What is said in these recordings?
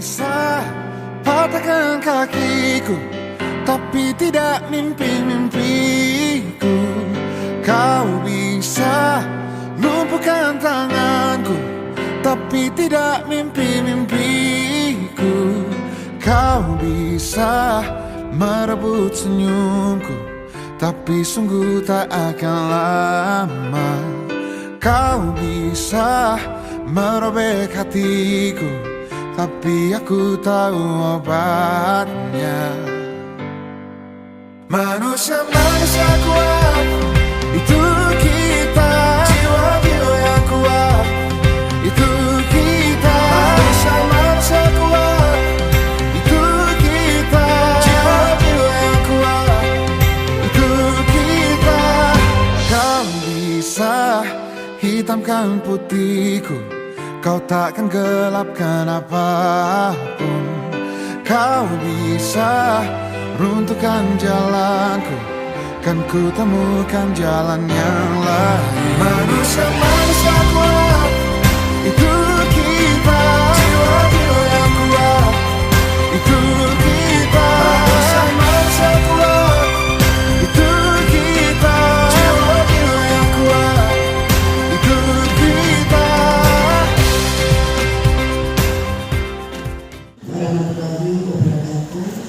bisa patahkan kakiku, tapi tidak mimpi-mimpiku. Kau bisa lumpuhkan tanganku, tapi tidak mimpi-mimpiku. Kau bisa merebut senyumku, tapi sungguh tak akan lama. Kau bisa merobek hatiku, tapi aku tahu obatnya. Manusia-manusia kuat, itu kita. Jiwa-jiwa yang kuat, itu kita. Manusia-manusia kuat, itu kita. Jiwa-jiwa yang kuat, itu kita. Kau bisa hitamkan putihku, kau takkan gelapkan apapun. Kau bisa runtuhkan jalanku, kan ku temukan jalan yang lain. Manusia-manusia kuat, itu kita. Jiwa-jiwa yang kuat, itu kita. Manusia-manusia kuat, itu kita. Jiwa-jiwa yang kuat, itu kita. Warahmatullahi wabarakatuh.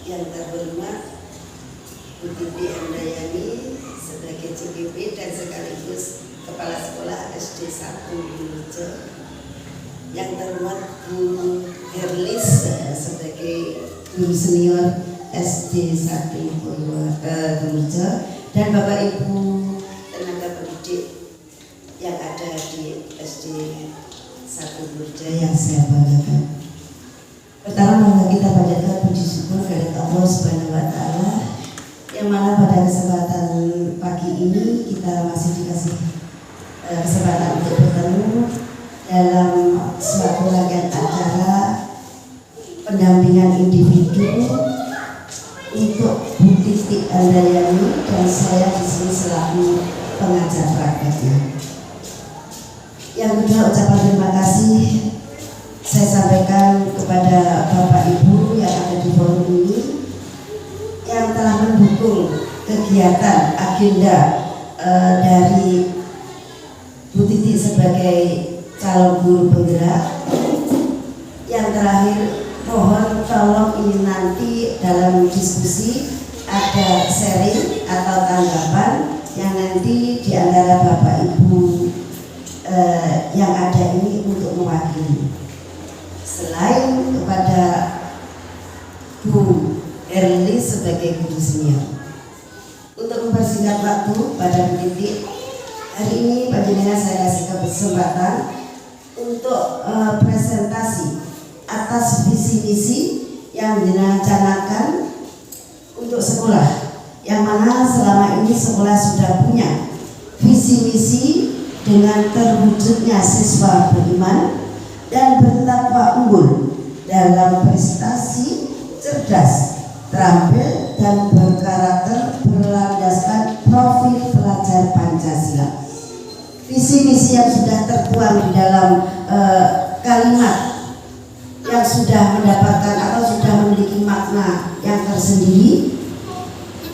Yang terhormat Bu Titi Andayani sebagai CPP dan sekaligus Kepala Sekolah SD 1 Bulurjo. Yang terhormat Bu Herlis sebagai Guru Senior SD 1 Bulurjo, dan Bapak Ibu tenaga pendidik yang ada di SD 1 Bulurjo yang saya banggakan. Pertama, kita panjatkan puji syukur kepada Allah Subhanahu wa Ta'ala, yang mana pada kesempatan pagi ini kita masih dikasih kesempatan untuk bertemu dalam suatu rangkaian acara pendampingan individu untuk Bu Titi Andayani, dan saya di sini selaku pengajar prakteknya. Yang kedua, ucapan terima kasih saya sampaikan kepada Bapak Ibu yang ada di forum ini yang telah mendukung kegiatan agenda dari Bu Titi sebagai calon guru penggerak. Yang terakhir, mohon tolong ini nanti dalam diskusi ada sharing atau tanggapan yang nanti di antara Bapak Ibu yang ada ini untuk mewakili. Selain kepada Bu Erli sebagai guru senior, untuk mempersingkat waktu pada Bu Titi, hari ini panjenengan saya kasih kesempatan untuk presentasi atas visi misi yang direncanakan untuk sekolah, yang mana selama ini sekolah sudah punya visi misi dengan terwujudnya siswa beriman dan bertakwa unggul dalam prestasi, cerdas, terampil, dan berkarakter berlandaskan profil pelajar Pancasila. Visi misi yang sudah tertuang di dalam kalimat yang sudah mendapatkan atau sudah memiliki makna yang tersendiri.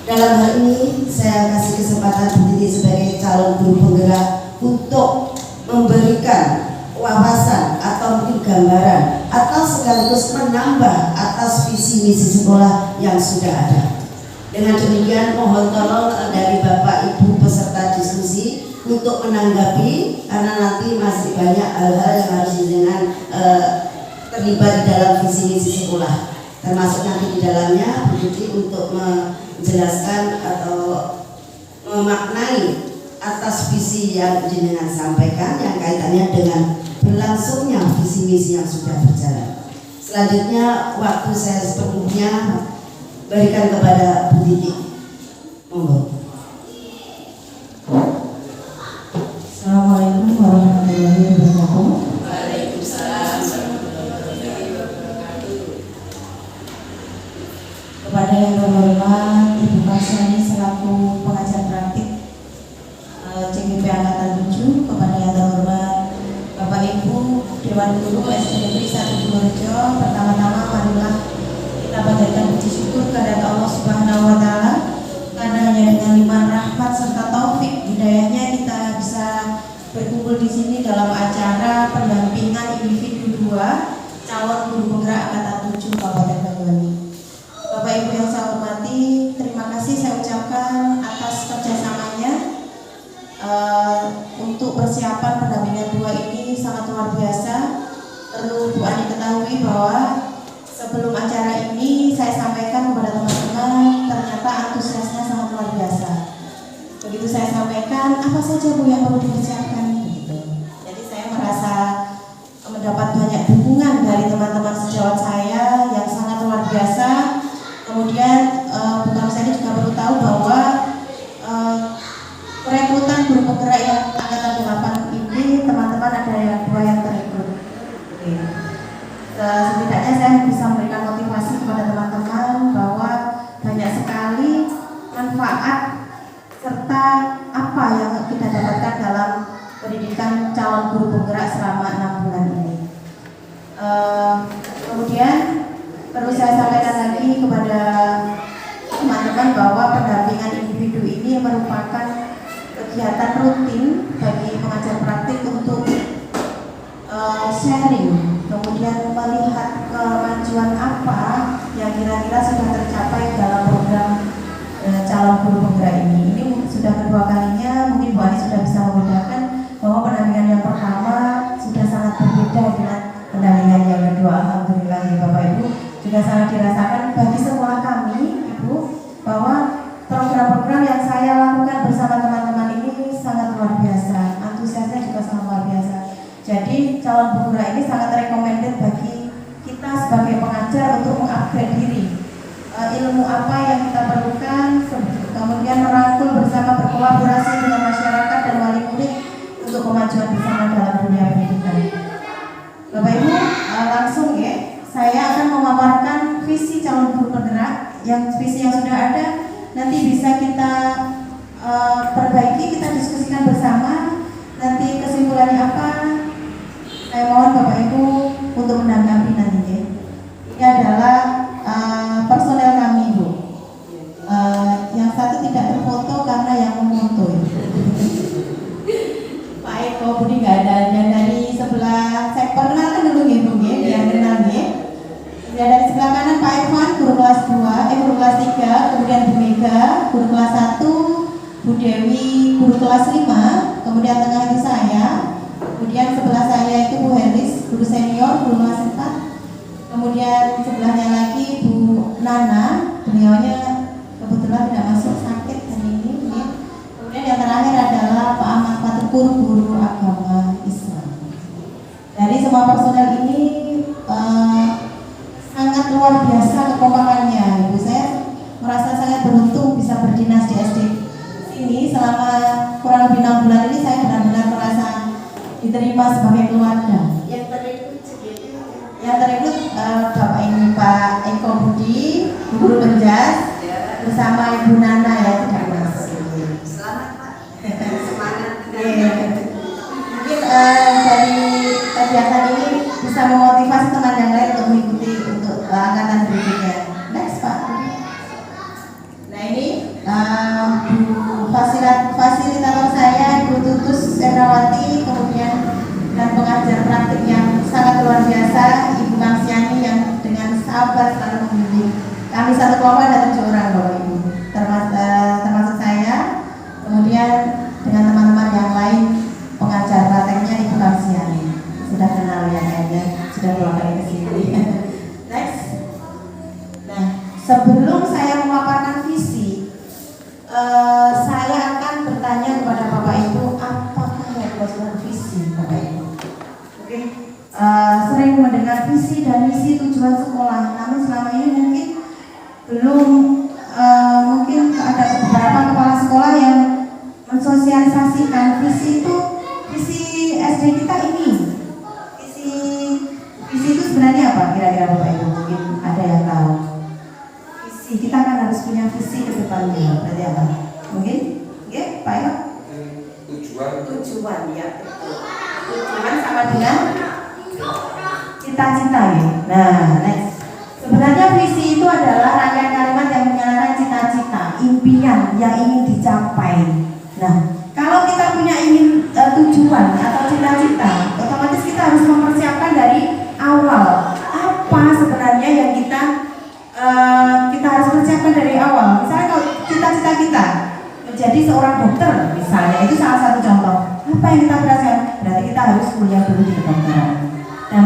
Dalam hal ini saya kasih kesempatan Bu Titi sebagai calon guru penggerak untuk memberikan wawasan atau mungkin gambaran atau sekaligus menambah atas visi misi sekolah yang sudah ada. Dengan demikian mohon tolong dari Bapak Ibu peserta diskusi untuk menanggapi, karena nanti masih banyak hal-hal yang harus dengan terlibat di dalam visi misi sekolah, termasuk nanti di dalamnya Bu Titi untuk menjelaskan atau memaknai atas visi yang jenengan sampaikan yang kaitannya dengan berlangsungnya visi misi yang sudah berjalan. Selanjutnya waktu saya sepenuhnya berikan kepada Bu Titi. Monggo. Assalamualaikum warahmatullahi wabarakatuh. Waalaikumsalam warahmatullahi wabarakatuh. Kepada yang terhormat Ibu Kasani selaku pengajar praktik CGP Angkatan 7, kepada yang terhormat Dewan Guru SD Negeri 1 Purworejo. Pertama-tama marilah kita panjatkan puji syukur kepada Allah Subhanahu wa taala karena hanya dengan limpahan rahmat serta taufik hidayahnya kita bisa berkumpul di sini dalam acara pendampingan individu 2 calon guru penggerak angkatan 7 Kabupaten Banyuwangi. Bapak Ibu yang saya hormati, terima kasih saya ucapkan atas kerjasamanya. Untuk persiapan pendampingan 2 ini sangat luar biasa. Perlu Bu Ani ketahui bahwa sebelum acara ini saya sampaikan kepada teman-teman, ternyata antusiasnya sangat luar biasa. Begitu saya sampaikan, apa saja Bu yang perlu dipersiapkan begitu. Jadi saya merasa mendapat banyak dukungan dari teman-teman sejawat saya yang sangat luar biasa. Kemudian bukan saya juga perlu tahu bahwa perekrutan guru penggerak yang angkatan 8 ini teman-teman ada yang 2 yang terekrut. Setidaknya saya bisa memberikan motivasi kepada teman-teman bahwa banyak sekali manfaat serta apa yang kita dapatkan dalam pendidikan calon guru penggerak selama 6 bulan ini. Kemudian perlu saya sampaikan lagi kepada teman-teman bahwa pendampingan individu ini merupakan kegiatan rutin bagi pengajar praktik untuk sharing, kemudian melihat kemajuan apa yang kira-kira sudah tercapai dalam program calon guru penggerak ini. Ini sudah kedua kalinya, mungkin Bu Ani sudah bisa membedakan bahwa pendampingan yang pertama sudah sangat berbeda dengan pendampingan yang kedua. Alhamdulillah ya Bapak Ibu, juga sangat dirasakan bagi sekolah kami Ibu bahwa program-program yang saya lakukan bersama teman-teman ini sangat luar biasa, antusiasnya juga sangat luar biasa. Jadi calon penggerak ini sangat recommended bagi kita sebagai pengajar untuk mengupgrade diri, ilmu apa yang kita perlukan, kemudian merangkul bersama, berkolaborasi dengan masyarakat dan wali murid untuk kemajuan bersama dalam dunia pendidikan. Bapak Ibu, langsung ya, saya akan memaparkan visi calon guru penggerak. Yang visi yang sudah ada nanti bisa kita perbaiki, kita diskusikan bersama. Nanti kesimpulannya apa, saya mohon Bapak Ibu untuk menanggapi nanti ya. Ini adalah personel kami Bu. Yang satu tidak terfoto karena yang memoto ya. Pak Eko Budi nggak ada, yang dari sebelah saya perkenalkan dulu ya Bu ya, yang kenal ya. Ya, dari sebelah kanan Pak Irfan, guru kelas 2, guru kelas 3, kemudian Bu Mega, guru kelas 1, Bu Dewi, guru kelas 5, kemudian tengah itu saya, kemudian sebelah saya itu Bu Helis, guru senior, guru kelas 4, kemudian sebelahnya lagi Bu Nana, beliaunya kebetulan tidak masuk sakit hari ini, ya. Kemudian yang terakhir adalah Pak Ahmad Fatukur, guru agama Islam. Dari semua personel ini sangat luar biasa kekompakannya Ibu. Saya merasa sangat beruntung bisa berdinas di SD sini selama kurang lebih 6 bulan ini. Saya benar-benar merasa diterima sebagai keluarga. Yang terekrut Bapak ini Pak Eko Budi, guru penjas, bersama Ibu Nana ya, tidak mas. Selamat Pak. Semangat. Mungkin dari kegiatan ini bisa memotivasi teman yang lain untuk mengikuti untuk angkatan berikutnya. Next Pak. Nah ini fasilitator saya Ibu Tutus Endrawati, kemudian dan pengajar praktik yang sangat luar biasa Ibu Kamsiani yang dengan sabar selalu membimbing kami satu kelompok ada 7 orang Bapak Ibu, termasuk saya, kemudian dengan teman-teman yang lain pengajar prakteknya Ibu Kamsiani. Sudah kenal ya kayaknya, sudah 2 kali kesini. Next. Nah, sebelum saya memaparkan visi, saya akan bertanya kepada Bapak Ibu, apakah yang dimaksud visi Bapak Ibu? Oke. Sering mendengar visi dan misi tujuan sekolah, namun selama ini mungkin belum, mungkin ada beberapa kepala sekolah yang mensosialisasikan visi itu, visi SD kita ini. Visi itu sebenarnya apa kira-kira Bapak Ibu? Mungkin ada yang tahu. Visi kita kan harus punya visi ke depannya. Berarti apa? Mungkin? Oke, Pak Eko? Tujuan ya. Tujuan sama dengan cita-cita ya. Nah, next. Sebenarnya visi itu adalah rangkaian kalimat yang menyatakan cita-cita, impian yang ingin dicapai. Nah, kalau kita punya tujuan atau cita-cita, otomatis kita harus mempersiapkan dari awal. Apa sebenarnya yang kita harus persiapkan dari awal? Misalnya kalau cita-cita kita menjadi seorang dokter, misalnya itu salah satu contoh. Apa yang kita persiapkan? Berarti kita harus kuliah dulu di kedokteran dan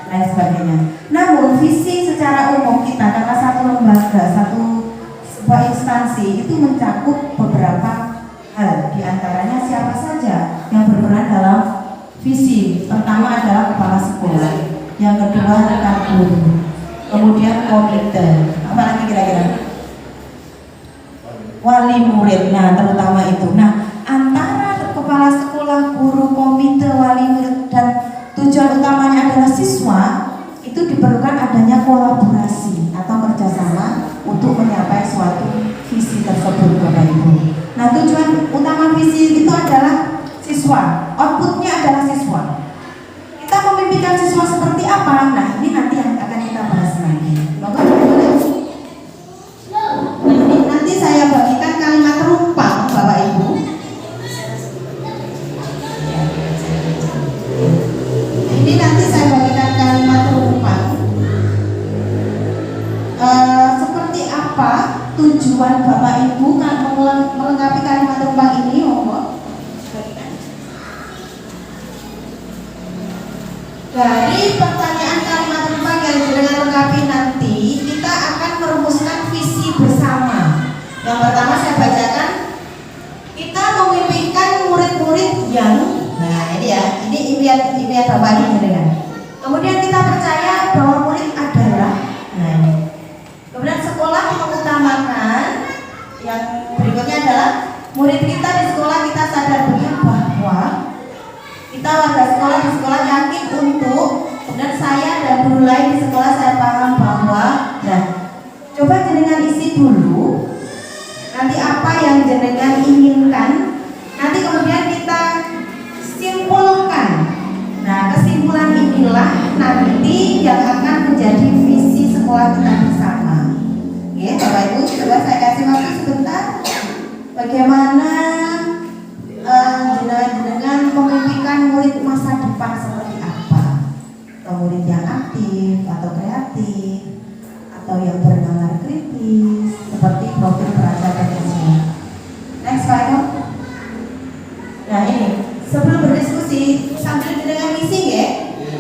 lain sebagainya. Namun visi secara umum kita karena satu lembaga, sebuah instansi itu mencakup beberapa hal. Di antaranya siapa saja yang berperan dalam visi. Pertama adalah kepala sekolah, yang kedua rekan guru, kemudian komite, apa lagi kira-kira? Wali murid, nah terutama itu. Nah, antara kepala sekolah, guru, komite, wali murid dan tujuan utamanya adalah siswa, itu diperlukan adanya kolaborasi atau kerjasama untuk mencapai suatu visi tersebut, Bapak Ibu. Nah, tujuan utama visi itu adalah siswa, outputnya adalah siswa. Kita memimpikan siswa seperti apa? Nah, ini nanti yang akan kita bahas lagi. Bapak boleh? Nanti saya bagikan kalimat rumpang, Bapak Ibu. Ini nanti saya bagikan kalimat rumpang. Seperti apa tujuan Bapak Ibu kan melengkapi kalimat rumpang ini, monggo. Dari pertanyaan kalimat rumpang yang dengan lengkapi nanti kita akan merumuskan visi bersama. Yang pertama saya bacakan, kita memimpikan murid-murid yang, nah ini ya, ini impian Bapak ini dengan. Kemudian kita percaya bahwa murid adalah, nah ini. Kemudian sekolah mengutamakan, yang berikutnya adalah murid kita di sekolah kita sadar benar bahwa kita warga sekolah di sekolah yakin untuk, kemudian saya dan guru lain di sekolah saya paham bahwa, nah coba jenengan isi dulu nanti apa yang jenengan inginkan, nanti kemudian kita simpulkan. Nah, kesimpulan inilah nanti yang akan menjadi visi sekolah kita bersama. Oke, Bapak Ibu, coba saya kasih waktu sebentar. Bagaimana jenengan memimpikan murid masa depan seperti apa? Atau murid yang aktif atau kreatif atau yang bernalar kritis seperti profil pelajar Pancasila. Next slide. Nah ini sebelum berdiskusi sambil dengan misi ya,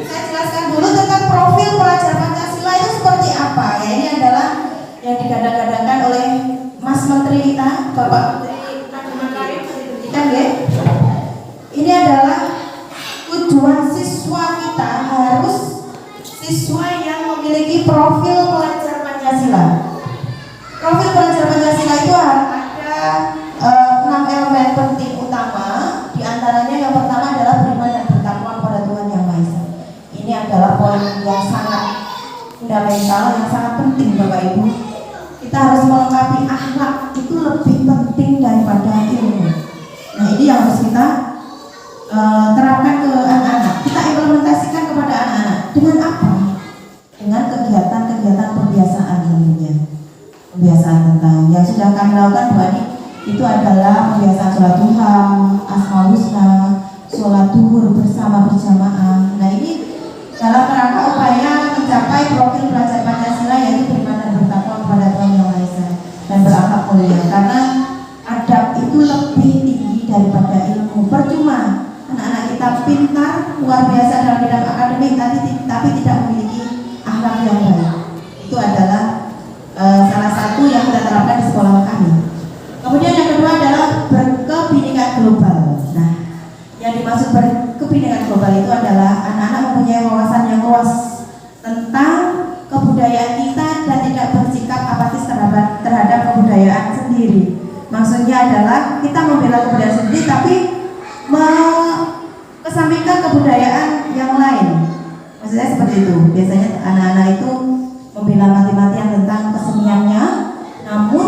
saya jelaskan dulu tentang profil pelajar Pancasila itu seperti apa ya. Ini adalah yang digadang-gadangkan oleh Mas Menteri kita, Bapak Menteri Makarim pendidikan ya. Ini adalah tujuan siswa kita harus siswa yang memiliki profil pelajar Pancasila. Profil pelajar Pancasila itu ada 6 elemen penting utama. Di antaranya yang pertama adalah beriman dan bertakwa kepada Tuhan Yang Maha Esa. Ini adalah poin yang sangat fundamental, yang sangat penting Bapak Ibu. Kita harus melengkapi akhlak, itu lebih penting daripada ilmu. Nah ini yang harus kita terapkan ke anak-anak. Kita implementasikan kepada anak-anak dengan apa? Dengan kegiatan-kegiatan pembiasaan tentunya. Pembiasaan tentang yang sudah kami lakukan Bu Ani, itu adalah pembiasaan sholat duha, asmaul husna, sholat duhur bersama berjamaah. Nah ini dalam rangka upaya mencapai profil pelajar Pancasila, yaitu beriman dan bertakwa kepada Tuhan Yang Maha Esa dan berakhlak mulia. Karena adab itu lebih tinggi daripada ilmu. Percuma anak-anak kita pintar luar biasa dalam bidang akademik tapi tidak memiliki akhlak yang baik. Itu adalah salah satu yang kita terapkan di sekolah kami. Kemudian yang kedua adalah berkebinekaan global. Nah, yang dimaksud berkebinekaan global itu adalah anak-anak mempunyai wawasan yang luas tentang kebudayaan kita dan tidak bersikap apatis terhadap kebudayaan sendiri. Maksudnya adalah kita membela kebudayaan sendiri tapi kesampingkan kebudayaan yang lain. Maksudnya seperti itu. Biasanya anak-anak itu membela mati-matian tentang keseniannya, namun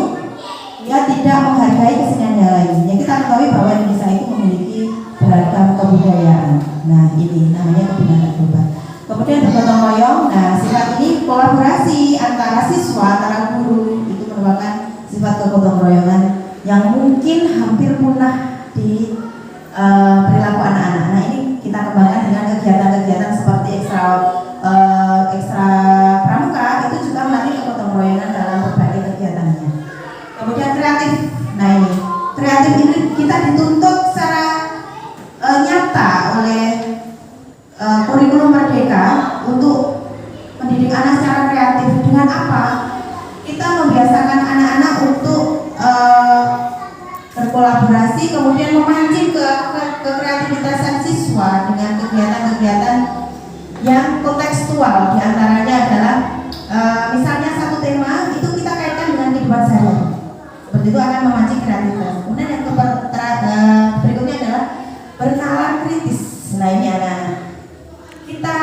dia tidak menghargai kesenian yang lain. Yang kita ketahui bahwa Indonesia itu memiliki beragam kebudayaan. Nah ini namanya kebudayaan global. bergotong royong. Nah, sifat ini kolaborasi antara siswa, antara guru, itu merupakan sifat kegotong royongan yang mungkin hampir punah di perilaku anak-anak. Nah, ini kita kembangkan dengan kegiatan-kegiatan seperti ekstra pramuka, itu juga melatih kegotong royongan dalam berbagai kegiatannya. Kemudian kreatif. Nah, ini kreatif ini kita dituntut secara nyata oleh kurikulum Merdeka untuk mendidik anak secara kreatif. Dengan apa? Kita membiasakan anak-anak untuk berkolaborasi, kemudian memancing ke kreativitasan siswa dengan kegiatan-kegiatan yang kontekstual. Di antaranya adalah misalnya satu tema itu kita kaitkan dengan kehidupan sehari-hari. Seperti itu akan memancing kreativitas. Kemudian yang berikutnya adalah bernalar kritis. Nah, ini anak-anak. Kita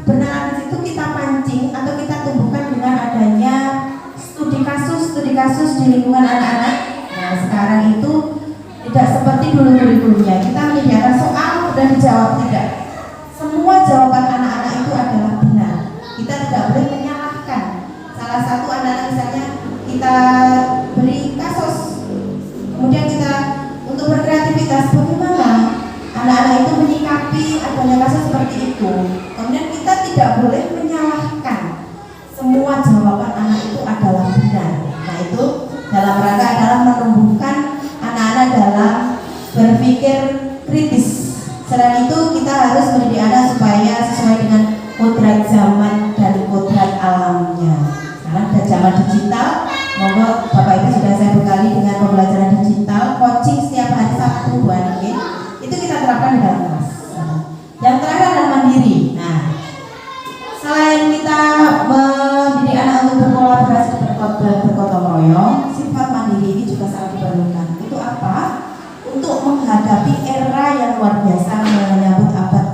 bernalar kritis itu kita pancing atau kita tumbuhkan dengan adanya studi kasus di lingkungan anak-anak. Nah, sekarang itu tidak seperti dulu kurikulumnya. Kita menyediakan soal dan dijawab, tidak. Semua jawaban anak-anak itu adalah benar. Kita tidak boleh menyalahkan. Salah satu anak-anak misalnya kita beri kasus, kemudian kita untuk berkreativitas bagaimana anak-anak itu menyikapi adanya kasus seperti itu. Kemudian kita tidak boleh menyalahkan. Semua jawaban anak itu adalah benar. Nah, itu dalam rangka adalah menumbuhkan anak-anak dalam berpikir kritis. Selain itu kita harus mendidik anak supaya sesuai dengan kodrat zaman dan kodrat alamnya. Karena ada zaman digital, monggo Bapak Ibu sudah saya bekali dengan pembelajaran digital, coaching setiap hari Sabtu 2 hari. Itu kita terapkan di dalam kelas. Yang terakhir adalah mandiri. Nah, selain kita mendidik anak untuk berkolaborasi bergotong royong, sifat mandiri ini juga sangat diperlukan. Itu apa? Untuk menghadapi era yang luar biasa menyambut abad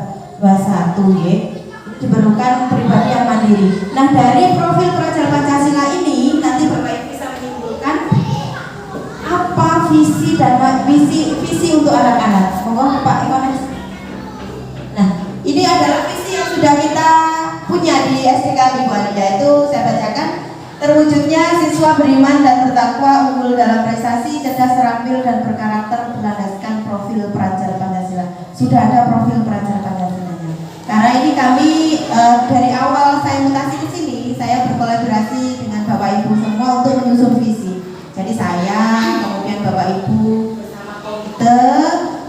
21 ya, diperlukan pribadi yang mandiri. Nah, dari profil pelajar Pancasila ini nanti Bapak Ibu bisa menyimpulkan apa visi dan visi untuk anak-anak. Monggo Pak Ikones. Nah, ini adalah visi yang sudah kita punya di SDK Mingguan, yaitu saya bacakan: terwujudnya siswa beriman dan bertakwa, unggul dalam prestasi, cerdas, terampil dan berkarakter berlandaskan profil pelajar Pancasila. Sudah ada profil pelajar Pancasilanya. Karena ini kami dari awal saya mutasi ke sini, saya berkolaborasi dengan Bapak Ibu semua untuk menyusun visi. Jadi saya, kemudian Bapak Ibu bersama komite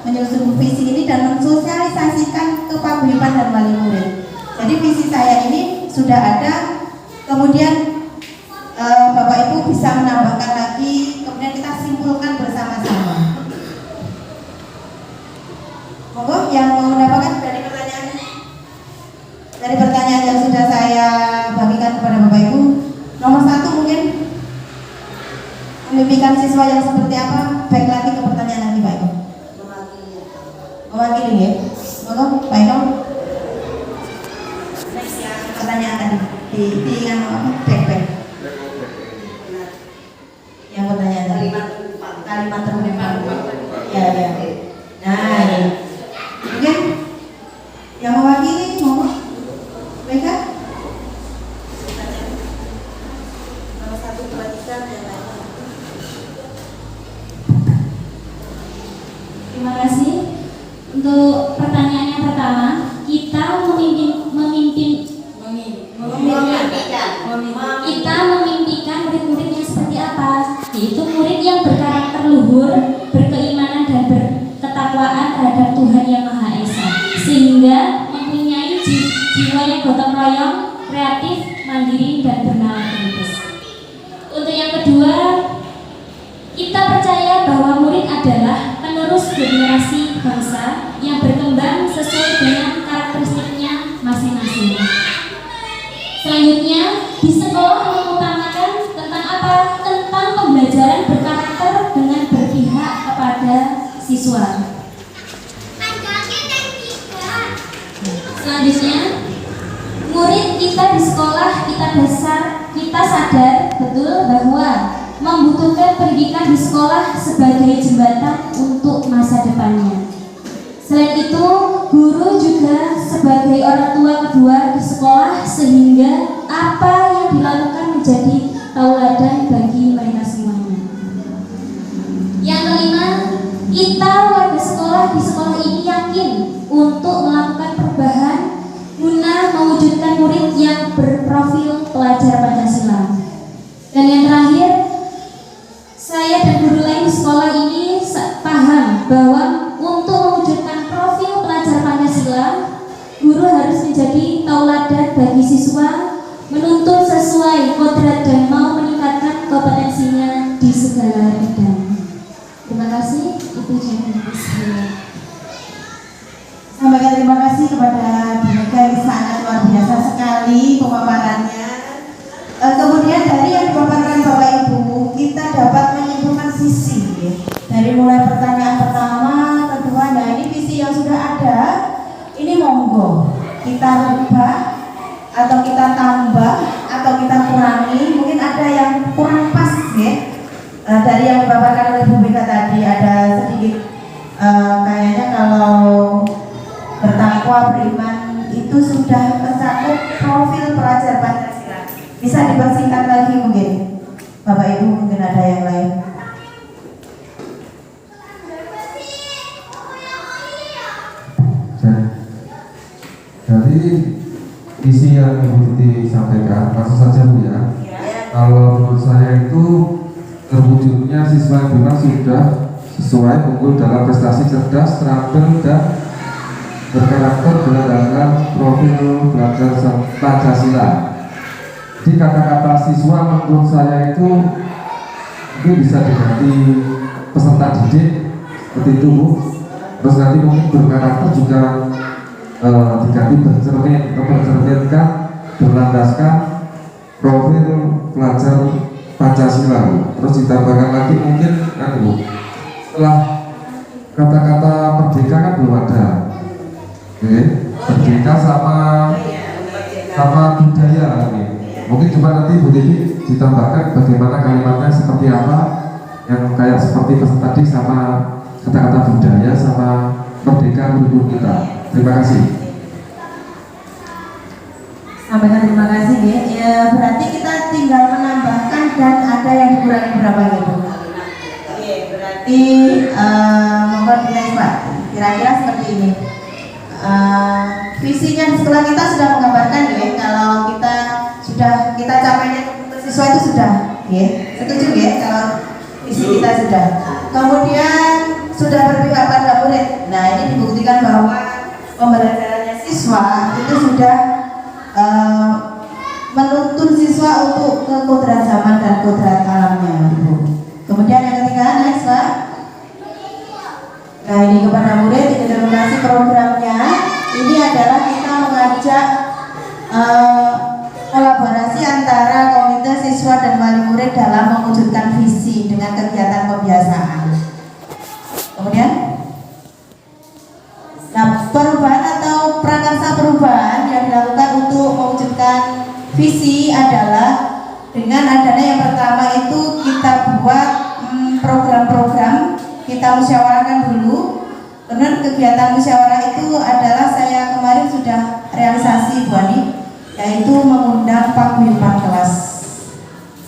menyusun visi ini dan mensosialisasikan ke paguyuban dan wali murid. Jadi visi saya ini sudah ada, kemudian Bapak Ibu bisa menambahkan lagi, kemudian kita simpulkan bersama-sama. Monggo yang mau mendapatkan dari pertanyaan yang sudah saya bagikan kepada Bapak Ibu. Nomor 1 mungkin memimpikan siswa yang seperti apa? Baik lagi ke pertanyaan nanti Pak Eko. Mewakili ya. Monggo Pak Eko. Next yang pertanyaan tadi di yang apa? Back. Yang pertanyaan tadi kalimat terumpan. Ya. Nah, ini. Oke. Yang mewakili mau mereka? Nomor 1 perhatikan yang lain. Terima kasih. Untuk pertanyaan yang pertama, kita memimpikan murid-murid yang seperti apa? Yaitu murid yang berkarakter luhur, berkeimanan dan berketakwaan terhadap Tuhan Yang Maha Esa, sehingga mempunyai jiwa yang gotong royong, kreatif, mandiri dan bernalar kritis. Untuk yang kedua, kita percaya bahwa murid adalah penerus generasi bangsa yang berkembang sesuai dengan karakteristiknya masing-masing. Selanjutnya, di sekolah mengutamakan tentang apa? Tentang pembelajaran berkarakter dengan berpihak kepada siswa. Selanjutnya, murid kita di sekolah kita sadar betul bahwa membutuhkan pendidikan di sekolah sebagai jembatan untuk masa depannya. Selain itu, guru juga sebagai sebagai orang tua kedua di sekolah, sehingga apa yang dilakukan menjadi tauladan bagi mereka semuanya. Yang kelima, kita warga sekolah di sekolah ini yakin untuk melakukan perubahan guna mewujudkan murid yang berprofil pelajar Pancasila. Dan yang terakhir, saya dan guru lain di sekolah ini paham bahwa untuk mewujudkan profil pelajar Pancasila, guru harus menjadi tauladan bagi siswa, menuntut sesuai kodrat dan mau meningkatkan kompetensinya di segala bidang. Terima kasih, itu jawaban saya. Sampaikan terima kasih kepada Bu Mega yang sangat luar biasa sekali pemaparannya. Kemudian dari yang dipaparkan Bapak Ibu, kita dapat menyimpulkan visi ya. Dari mulai pertanyaan pertama, kedua, nah ini visi yang sudah ada, ini monggo kita rubah atau kita tambah atau kita kurangi. Mungkin ada yang kurang pas ya. Dari yang dipaparkan oleh Bu Mega tadi ada sedikit kayaknya kalau bertakwa beriman itu sudah mencakup profil pelajar Pancasila. Bisa dipersingkat lagi mungkin Bapak Ibu, mungkin ada yang lain. Jadi isi yang Ibu Titi sampaikan langsung saja Bu ya. Kalau menurut saya itu terwujudnya siswa yang benar sudah sesuai unggul dalam prestasi cerdas, terampil dan berkarakter berdasarkan profil belajar Pancasila. Jadi kata-kata siswa menurut saya itu bisa diganti peserta didik seperti itu Bu. Terus nanti mungkin berkarakter juga diganti bercerminkan berlandaskan profil pelajar Pancasila Bu. Terus ditambahkan lagi mungkin Bu, setelah kata-kata merdeka kan belum ada. Oke, merdeka sama budaya ini. Mungkin coba nanti Bu Titi ditambahkan bagaimana kalimatnya seperti apa yang kayak seperti pesan tadi sama kata-kata budaya sama merdeka kurikulum kita. Terima kasih. Sampaikan terima kasih ya. Ya berarti kita tinggal menambahkan dan ada yang dikurangi berapa gitu. Oke, berarti mohon dilihat Pak. Kira-kira seperti ini. Visinya di sekolah kita sudah menggambarkan ya, kalau kita capainya siswa itu sudah ya, setuju ya kalau visi kita sudah. Kemudian sudah berpihak pada murid. Nah ini dibuktikan bahwa pembelajarannya siswa itu sudah menuntun siswa untuk ke kodrat zaman dan kodrat alamnya Ibu. Kemudian yang ketiga, next Pak. Nah ini kepada murid, implementasi programnya ini adalah kita mengajak kolaborasi antara komite siswa dan wali murid dalam mewujudkan visi dengan kegiatan pembiasaan. Kemudian, nah perubahan atau prakarsa perubahan yang dilakukan untuk mewujudkan visi adalah dengan adanya yang pertama itu kita buat program-program, kita musyawarahkan dulu. Kemudian kegiatan musyawarah itu adalah saya kemarin sudah realisasi Bu Ani, yaitu mengundang paguyuban kelas.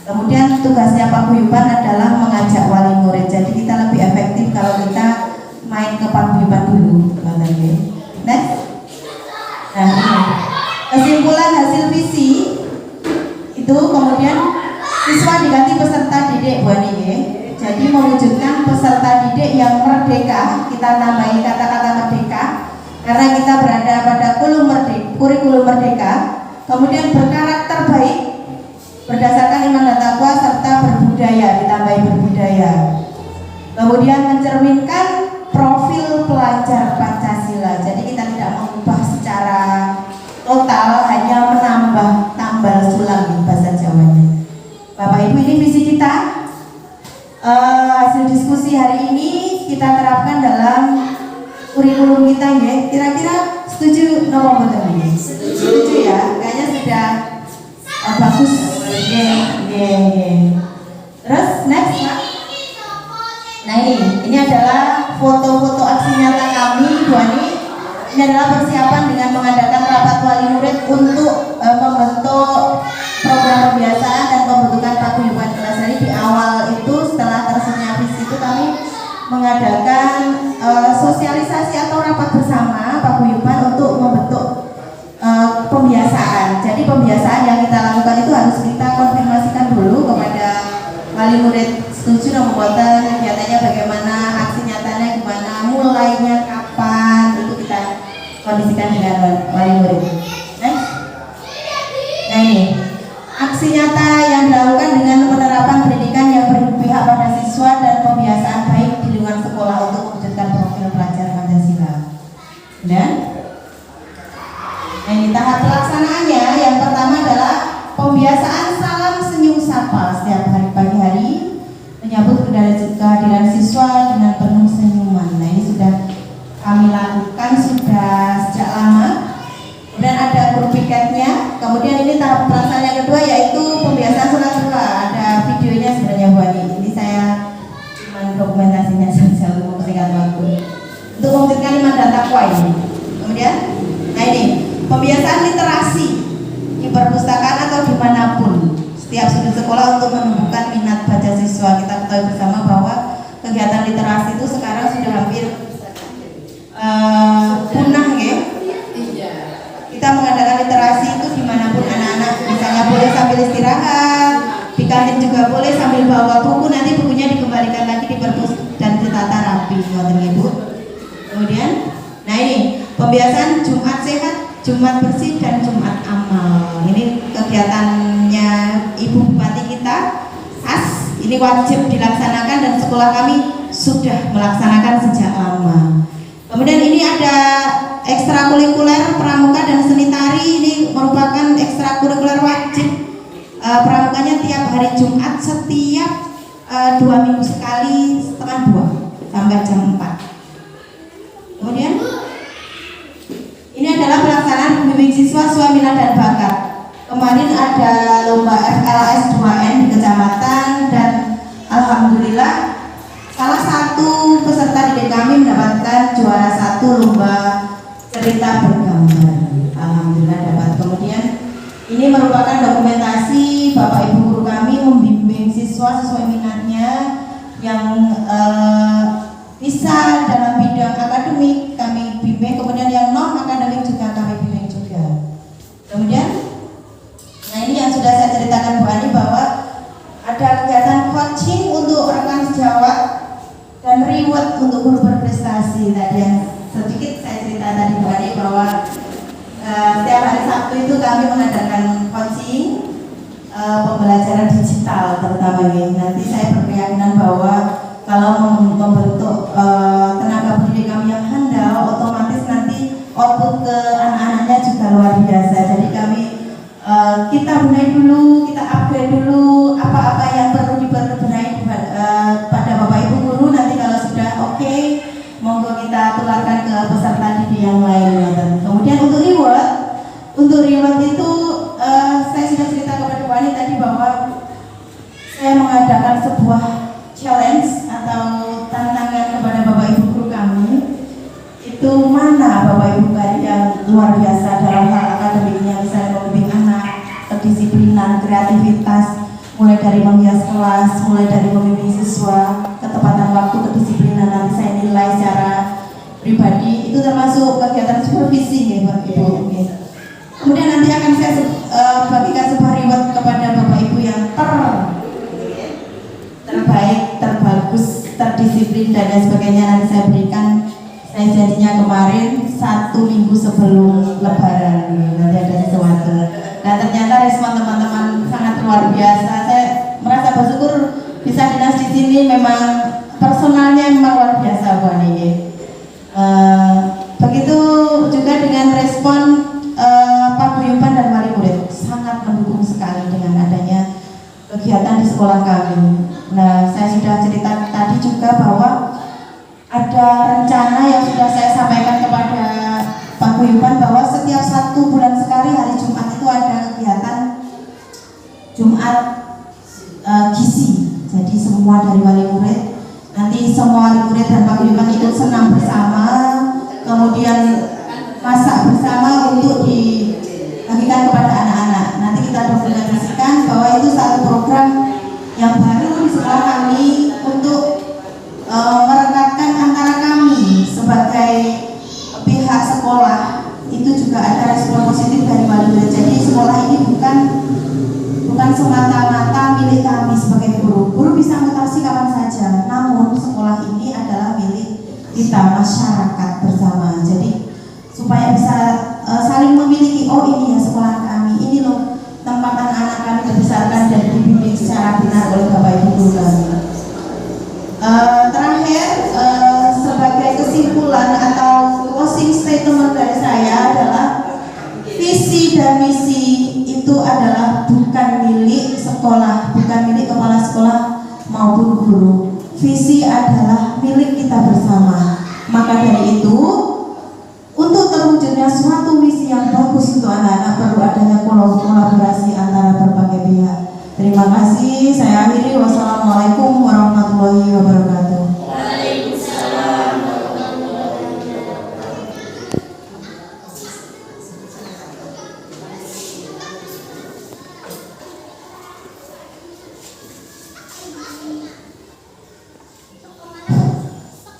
Kemudian tugasnya paguyuban adalah mengajak wali murid. Jadi kita lebih efektif kalau kita main ke paguyuban dulu. Next. Nah, ini. Kesimpulan hasil visi itu kemudian siswa diganti peserta didik Bu Ani ya. Jadi mewujudkan peserta didik yang merdeka, kita tambahi kata-kata merdeka karena kita berada pada kurikulum merdeka. Kemudian berkarakter baik berdasarkan iman dan takwa serta berbudaya, ditambahi berbudaya. Kemudian mencerminkan profil pelajar Pancasila. Jadi kita tidak mengubah secara total, hanya menambah tambal sulam bahasa Jawanya. Bapak Ibu, ini visi kita. Hasil diskusi hari ini kita terapkan dalam kurikulum kita ya. Kira-kira setuju nomor berapa ini? Setuju ya, kayaknya sudah bagus. Terus next Pak. Nah ini adalah foto-foto aksi nyata kami Bu Ani. Ini adalah persiapan persiapan dengan mengadakan rapat wali murid untuk membentuk program pembiasaan dan pembentukan paguyuban kelas. Jadi di awal itu setelah tersusunnya visi itu kami mengadakan sosialisasi atau rapat bersama paguyuban untuk membentuk pembiasaan. Jadi pembiasaan yang kita lakukan itu harus kita konfirmasikan dulu kepada wali murid, setuju nomor kuota kegiatannya bagaimana, aksi nyatanya gimana, mulainya kapan, itu kita kondisikan dengan wali murid. Nah ini aksi nyata yang dilakukan dengan penerapan pendidikan yang berpihak pada siswa dan pembiasaan baik di lingkungan sekolah untuk mewujudkan profil pelajar Pancasila. Dan ini tahap pelaksanaannya, yang pertama adalah pembiasaan salam senyum sapa setiap hari pagi hari, menyambut kehadiran siswa dengan penuh senyuman. Nah ini sudah kami lakukan sudah sejak lama. Kemudian ada grup piketnya. Kemudian ini tahap pelaksanaan yang kedua yaitu pembiasaan sholat duha. Ada videonya sebenarnya Bu Ani. Ini saya cuma dokumentasinya saja untuk mempersingkat waktu. Untuk mewujudkan iman dan takwa ini. Kemudian, nah ini pembiasaan literasi di perpustakaan atau dimanapun. Setiap sudut sekolah untuk menumbuhkan minat baca siswa. Kita ketahui bersama bahwa kegiatan literasi itu sekarang sudah hampir punah ya. Kita mengadakan literasi itu dimanapun anak-anak, misalnya boleh sambil istirahat, di kantin juga boleh sambil bawa buku, nanti bukunya dikembalikan lagi di perpus dan ditata rapi, Ibu. Kemudian, nah ini pembiasaan Jumat sehat, Jumat bersih dan Jumat amal. Ini kegiatannya Ibu Bupati kita, SAS. Ini wajib dilaksanakan dan sekolah kami sudah melaksanakan sejak lama. Kemudian ini ada ekstrakurikuler pramuka dan seni tari. Ini merupakan ekstrakurikuler wajib. Pramukanya tiap hari Jumat setiap 2 minggu sekali setengah 2 sampai jam 4. Kemudian ini adalah pelaksanaan pembimbing siswa sesuai minat dan bakat. Kemarin ada lomba FLS 2N di kecamatan dan alhamdulillah salah satu peserta didik kami mendapatkan juara 1 lomba cerita bergambar. Alhamdulillah dapat. Kemudian ini merupakan dokumentasi Bapak Ibu guru kami membimbing siswa sesuai minatnya yang bisa dalam bidang akademik kami bimbing, kemudian yang non akademik juga kami bimbing juga. Kemudian, nah ini yang sudah saya ceritakan Bu Ani bahwa ada kegiatan coaching untuk rekan sejawat dan reward untuk guru berprestasi. Tadi yang sedikit saya cerita tadi Bu Ani bahwa setiap hari Sabtu itu kami mengadakan coaching pembelajaran digital terutama ini. Nanti saya berkeyakinan bahwa kalau membentuk tenaga pendidik kami yang handal, otomatis nanti output ke anak-anaknya juga luar biasa. Jadi kami kita benahi dulu, kita upgrade dulu apa-apa yang perlu dibenahi pada Bapak Ibu guru. Nanti kalau sudah oke, monggo kita tularkan ke peserta didik yang lain. Kemudian untuk reward itu saya sudah cerita kepada Bu Ani tadi bahwa saya mengadakan sebuah challenge atau tantangan kepada Bapak Ibu guru kami. Itu mana Bapak Ibu yang luar biasa dalam hal akademiknya, misalnya membimbing anak, kedisiplinan, kreativitas, mulai dari menghias kelas, mulai dari membimbing siswa, ketepatan waktu, kedisiplinan, nanti saya nilai secara pribadi. Itu termasuk kegiatan supervisi ya Bapak Ibu. Kemudian nanti akan saya bagikan sebuah reward kepada Bapak Ibu yang terbaik, terbagus, terdisiplin dan lain sebagainya. Nanti saya berikan, saya janjinya kemarin 1 minggu sebelum Lebaran. Nanti ada sesuatu. Dan ternyata respon teman-teman sangat luar biasa. Saya merasa bersyukur bisa dinas di sini. Memang personalnya memang luar biasa Bu Ani. Begitu juga dengan respon paguyuban dan wali murid sangat mendukung sekali dengan adanya kegiatan di sekolah kami. Nah, saya sudah cerita tadi juga bahwa ada rencana yang sudah saya sampaikan kepada paguyuban bahwa setiap 1 bulan sekali hari Jumat itu ada kegiatan Jumat gizi. Jadi semua dari wali murid, nanti semua wali murid dan paguyuban ikut senam bersama. Kemudian masak bersama untuk dibagikan kepada anak-anak. Nanti kita dokumentasikan bahwa itu satu program yang baru di sekolah kami untuk merekatkan antara kami sebagai pihak sekolah. Itu juga ada respon positif dari wali murid. Jadi sekolah ini bukan semata-mata milik kami sebagai guru. Guru bisa mutasi kapan saja, namun sekolah ini adalah milik kita, masyarakat bersama. Jadi supaya bisa saling memiliki, oh ini ya sekolah kami, ini loh tempat anak-anak kami dibesarkan dan dibimbing secara benar oleh Bapak Ibu guru kami. Terakhir, sebagai kesimpulan atau closing statement dari saya adalah visi dan misi itu adalah bukan milik sekolah, bukan milik kepala sekolah maupun guru. Visi adalah milik kita bersama. Maka dari itu, untuk terwujudnya suatu misi yang bagus untuk anak-anak perlu adanya kolaborasi antara berbagai pihak. Terima kasih. Saya akhiri. Wassalamualaikum warahmatullahi wabarakatuh.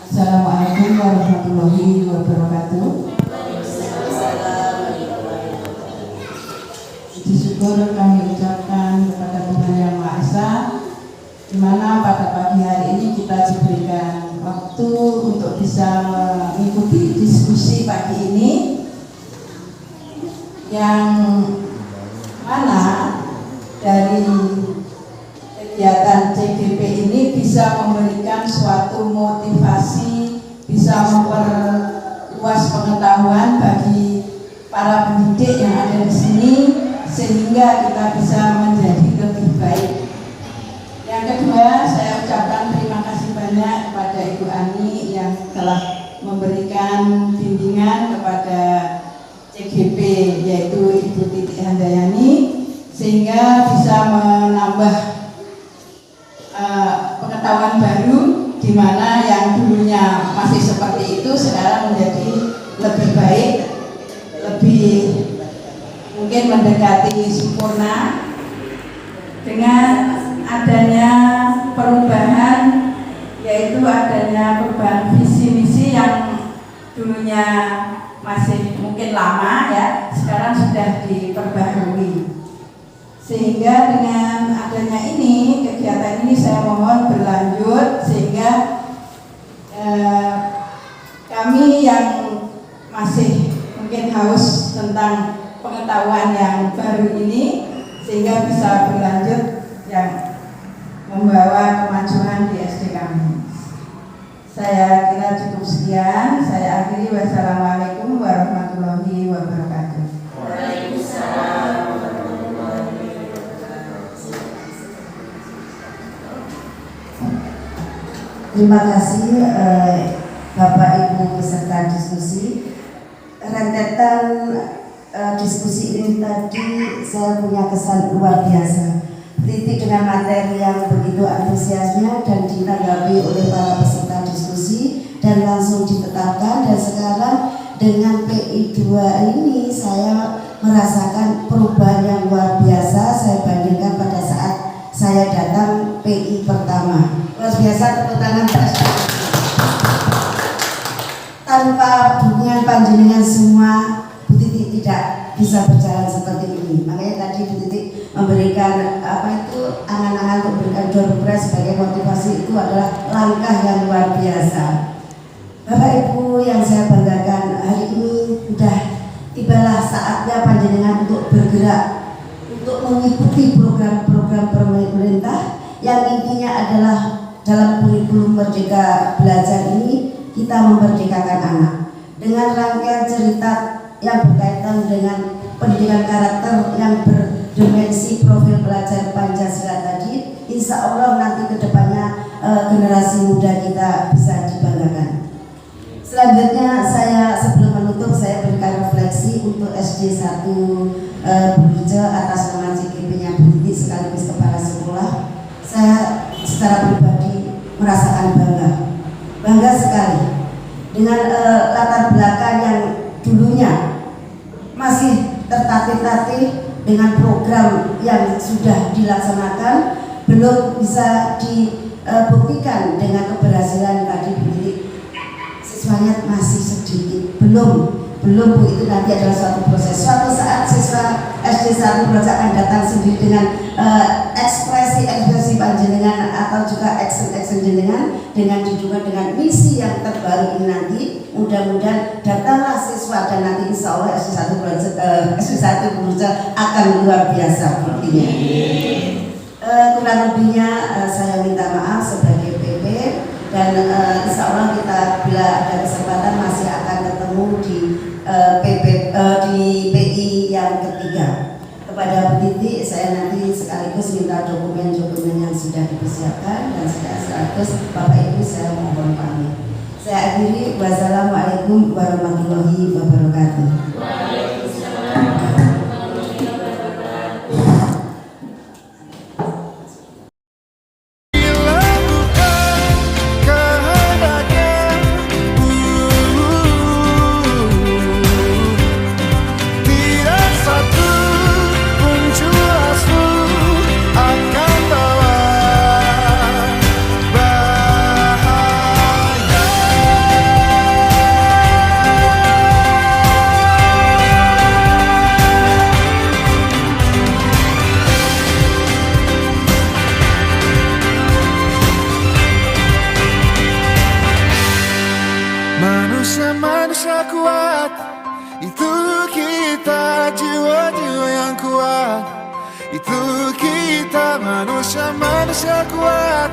Assalamualaikum warahmatullahi wabarakatuh. Puji syukur kami ucapkan kepada Tuhan Yang Maha Esa, di mana pada pagi hari ini kita diberikan waktu untuk bisa mengikuti diskusi pagi ini, yang mana dari kegiatan CGP ini bisa memberikan suatu motivasi, bisa memperluas pengetahuan bagi para pendidik yang ada di sini, sehingga kita bisa menjadi lebih baik. Yang kedua, saya ucapkan terima kasih banyak kepada Ibu Ani yang telah memberikan bimbingan kepada CGP, yaitu Ibu Titi Handayani, sehingga bisa menambah pengetahuan baru, di mana yang dulunya masih seperti itu sekarang menjadi lebih baik, lebih mungkin mendekati sempurna dengan adanya perubahan, yaitu adanya perubahan visi misi yang dulunya masih mungkin lama ya, sekarang sudah diperbaharui. Sehingga dengan adanya ini, kegiatan ini saya mohon berlanjut, sehingga kami yang masih mungkin haus tentang pengetahuan yang baru ini, sehingga bisa berlanjut yang membawa kemajuan di SD kami. Saya kira cukup sekian. Saya akhiri. Wassalamualaikum warahmatullahi wabarakatuh. Waalaikumsalam. Terima kasih Bapak Ibu peserta diskusi. Rentetan diskusi ini tadi saya punya kesan luar biasa. Titik dengan materi yang begitu antusiasnya dan ditanggapi oleh para peserta diskusi dan langsung ditetapkan. Dan sekarang dengan PI 2 ini saya merasakan perubahan yang luar biasa. Saya bandingkan pada saat saya datang PI pertama. Luar biasa, tepuk tangan. Tanpa dukungan panjenengan semua, Bu Titi tidak bisa berjalan seperti ini. Makanya tadi Bu Titi memberikan angan-angan untuk memberikan door prize sebagai motivasi, itu adalah langkah yang luar biasa. Bapak Ibu yang saya banggakan, hari ini sudah tibalah saatnya panjenengan untuk bergerak, untuk mengikuti program-program pemerintah yang intinya adalah dalam kurikulum Merdeka Belajar ini kita memerdekakan anak dengan rangkaian cerita yang berkaitan dengan pendidikan karakter yang berdimensi profil pelajar Pancasila tadi. Insya Allah nanti kedepannya generasi muda kita bisa dibanggakan. Selanjutnya saya sebelum menutup saya berikan refleksi untuk SD 1 Burjo atas nama CGP-nya Bu Titi sekaligus kepala sekolah. Saya secara pribadi merasakan bangga sekali dengan latar belakang yang dulunya tertatih-tatih dengan program yang sudah dilaksanakan, belum bisa dibuktikan dengan keberhasilan tadi Bu Titi. Siswanya masih sedikit, belum Bu, itu nanti adalah suatu proses. Suatu saat siswa SD 1 Broja akan datang sendiri dengan ekspresi panjenengan atau juga action jenengan dengan didukung dengan misi yang terbaru ini nanti. Mudah-mudahan datanglah siswa dan nanti insya Allah SD 1 Broja akan luar biasa buktinya. Kurang lebihnya saya minta maaf sebagai PP dan insya Allah kita bila ada kesempatan masih akan ketemu di di PI yang ketiga. Kepada Bu Titi saya nanti sekaligus minta dokumen-dokumen yang sudah dipersiapkan dan sekaligus Bapak Ibu saya mohon pamit. Saya akhiri, wassalamualaikum warahmatullahi wabarakatuh. Manusia kuat, itu kita, jiwa-jiwa yang kuat, itu kita manusia kuat.